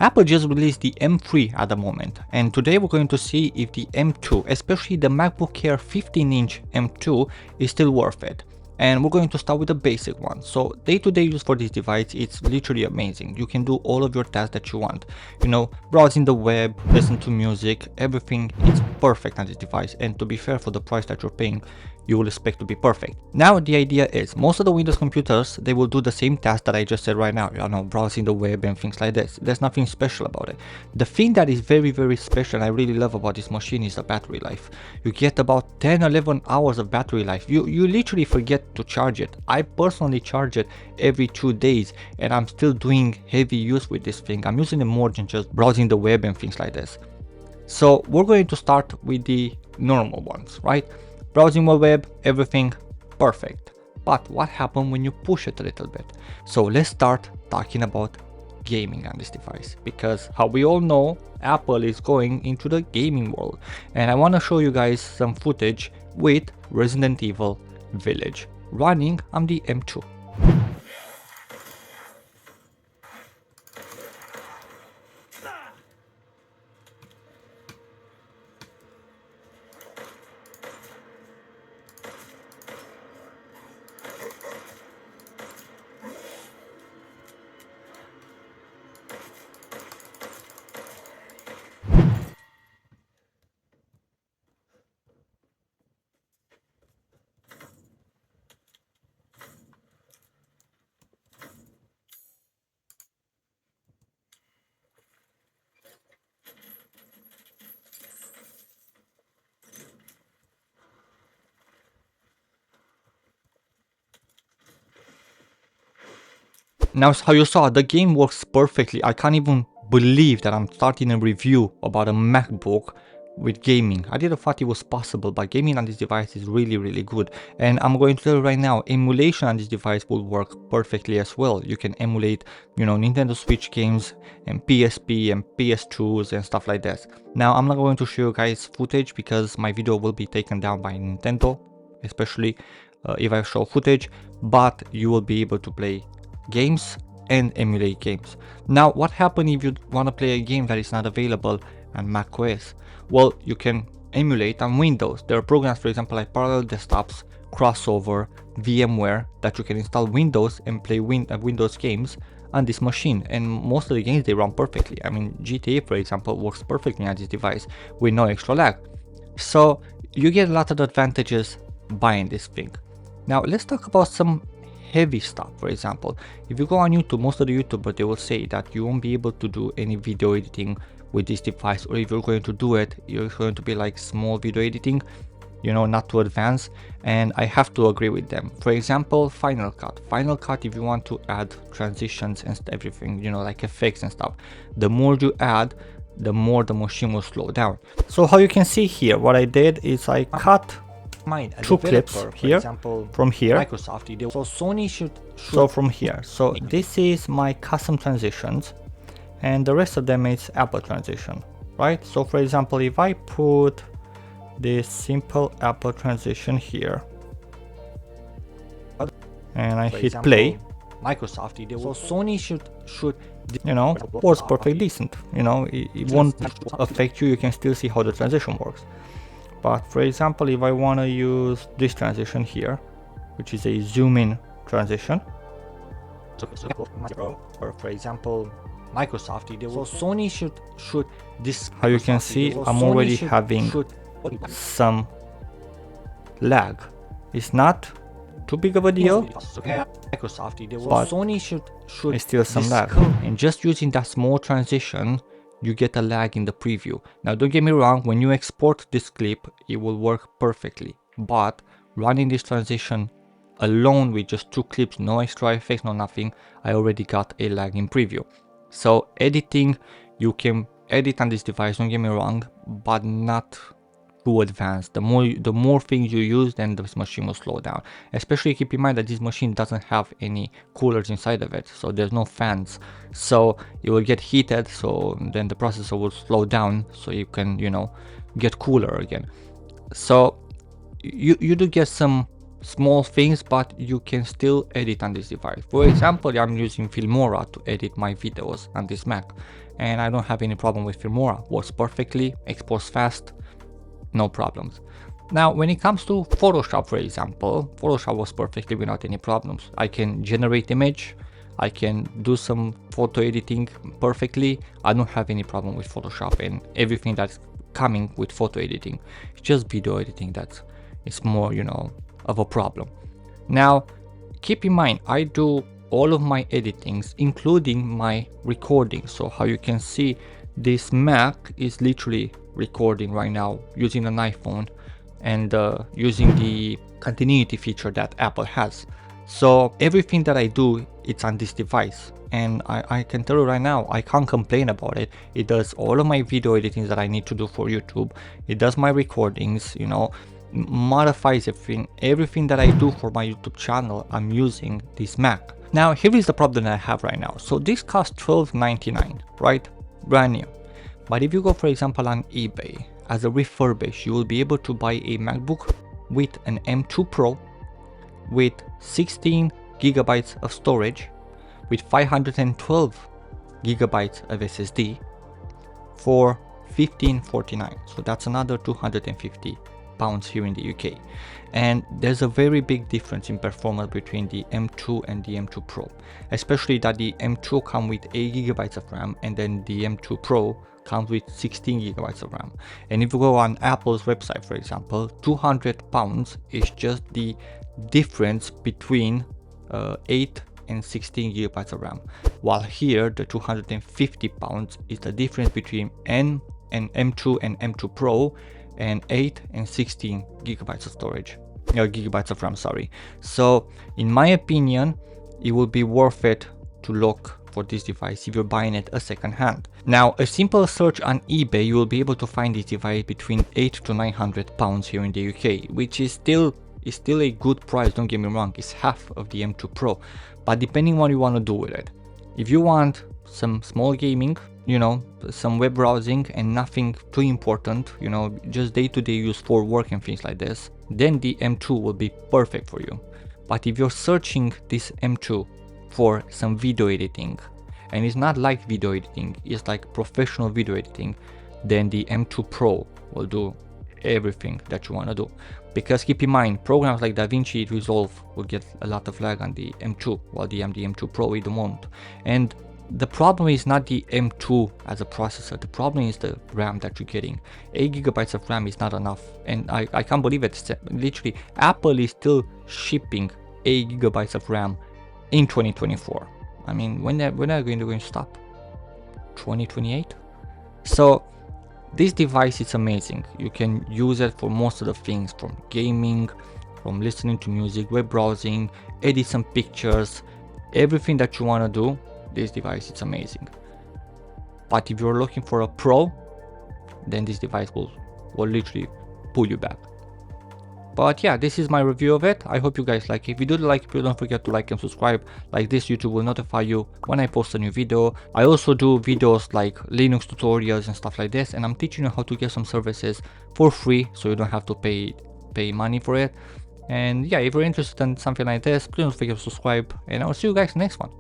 Apple just released the M3 at the moment, and today we're going to see if the M2, especially the MacBook Air 15-inch M2, is still worth it. And we're going to start with the basic one. So day-to-day use for this device, it's literally amazing. You can do all of your tasks that you want. You know, browsing the web, listen to music, everything is perfect on this device. And to be fair, for the price that you're paying, you will expect to be perfect. Now the idea is, most of the Windows computers, they will do the same task that I just said right now, you know, browsing the web and things like this. There's nothing special about it. The thing that is very, very special and I really love about this machine is the battery life. You get about 10-11 hours of battery life. You literally forget to charge it. I personally charge it every 2 days and I'm still doing heavy use with this thing. I'm using it more than just browsing the web and things like this. So we're going to start with the normal ones, right? Browsing the web, everything perfect. But what happens when you push it a little bit? So let's start talking about gaming on this device, because how we all know, Apple is going into the gaming world. And I want to show you guys some footage with Resident Evil Village running on the M2. Now, as how you saw, the game works perfectly. I can't even believe that I'm starting a review about a MacBook with gaming. I didn't thought it was possible, but gaming on this device is really, really good. And I'm going to tell you right now, emulation on this device will work perfectly as well. You can emulate, you know, Nintendo Switch games and PSP and PS2s and stuff like that. Now, I'm not going to show you guys footage because my video will be taken down by Nintendo, especially if I show footage, but you will be able to play games and emulate games. Now, what happens if you want to play a game that is not available on macOS? Well, you can emulate on Windows. There are programs, for example, like Parallel Desktops, Crossover, VMware, that you can install Windows and play Windows games on this machine. And most of the games, they run perfectly. I mean, GTA, for example, works perfectly on this device with no extra lag. So you get a lot of advantages buying this thing. Now, let's talk about some heavy stuff. For example, if you go on YouTube, most of the YouTubers, they will say that you won't be able to do any video editing with this device, or if you're going to do it, you're going to be like small video editing, you know, not too advanced. And I have to agree with them. For example, Final Cut, if you want to add transitions and everything, you know, like effects and stuff, the more you add, the more the machine will slow down. So how you can see here, what I did is I cut two clips here, example, from here. Microsoft, so Sony should so from here. So this is my custom transitions, and the rest of them is Apple transition, right? So for example, if I put this simple Apple transition here and I hit play, Microsoft, so Sony should you know, works perfect decent. You know, it won't affect you. You can still see how the transition works. But for example, if I want to use this transition here, which is a zoom in transition, or for example, Microsoft, so Sony should this. How you can see, I'm already having some lag. It's not too big of a deal, but Sony should it's still some lag. And just using that small transition, you get a lag in the preview. Now, don't get me wrong, when you export this clip, it will work perfectly. But running this transition alone with just 2 clips, no extra effects, no nothing, I already got a lag in preview. So editing, you can edit on this device, don't get me wrong, but not too advanced. The more things you use, then this machine will slow down. Especially keep in mind that this machine doesn't have any coolers inside of it, so there's no fans, so it will get heated, so then the processor will slow down so you can, you know, get cooler again. So you do get some small things, but you can still edit on this device. For example, I'm using Filmora to edit my videos on this Mac, and I don't have any problem with Filmora. Works perfectly, exports fast, no problems. Now, when it comes to Photoshop, for example, Photoshop works perfectly without any problems. I can generate image, I can do some photo editing perfectly. I don't have any problem with Photoshop and everything that's coming with photo editing. It's just video editing that is more, you know, of a problem. Now, keep in mind, I do all of my editings, including my recording. So how you can see, this Mac is literally recording right now using an iPhone and using the continuity feature that Apple has. So everything that I do, it's on this device, and I can tell you right now, I can't complain about it. It does all of my video editing that I need to do for YouTube. It does my recordings, you know, modifies everything that I do for my YouTube channel. I'm using this Mac. Now here is the problem that I have right now. So this costs $12.99, right? Brand new. But if you go, for example, on eBay as a refurbish, you will be able to buy a MacBook with an M2 Pro with 16 gigabytes of storage with 512 gigabytes of SSD for $15.49. So that's another 250 pounds here in the UK. And there's a very big difference in performance between the M2 and the M2 Pro, especially that the M2 comes with 8 gigabytes of RAM and then the M2 Pro comes with 16 gigabytes of RAM. And if you go on Apple's website, for example, 200 pounds is just the difference between 8 and 16 gigabytes of RAM, while here the 250 pounds is the difference between M2 and M2 Pro and 8 and 16 gigabytes of storage, gigabytes of RAM, sorry. So in my opinion, it will be worth it to look for this device if you're buying it a second hand. Now, a simple search on eBay, you will be able to find this device between 8 to 900 pounds here in the UK, which is still a good price, don't get me wrong. It's half of the M2 Pro, but depending what you want to do with it. If you want some small gaming, you know, some web browsing and nothing too important, you know, just day-to-day use for work and things like this, then the M2 will be perfect for you. But if you're searching this M2 for some video editing, and it's not like video editing, it's like professional video editing, then the M2 Pro will do everything that you want to do. Because keep in mind, programs like DaVinci Resolve will get a lot of lag on the M2, while the M2 Pro it won't. And the problem is not the M2 as a processor, the problem is the RAM that you're getting. 8 gigabytes of RAM is not enough, and I can't believe it. Literally, Apple is still shipping 8 gigabytes of RAM in 2024. I mean, when are going to stop? 2028? So this device is amazing. You can use it for most of the things, from gaming, from listening to music, web browsing, edit some pictures, everything that you want to do. This device is amazing. But if you're looking for a Pro, then this device will literally pull you back. But yeah, this is my review of it. I hope you guys like it. If you do like it, don't forget to like and subscribe. Like this, YouTube will notify you when I post a new video. I also do videos like Linux tutorials and stuff like this, and I'm teaching you how to get some services for free, so you don't have to pay money for it. And yeah, if you're interested in something like this, please don't forget to subscribe, and I'll see you guys next one.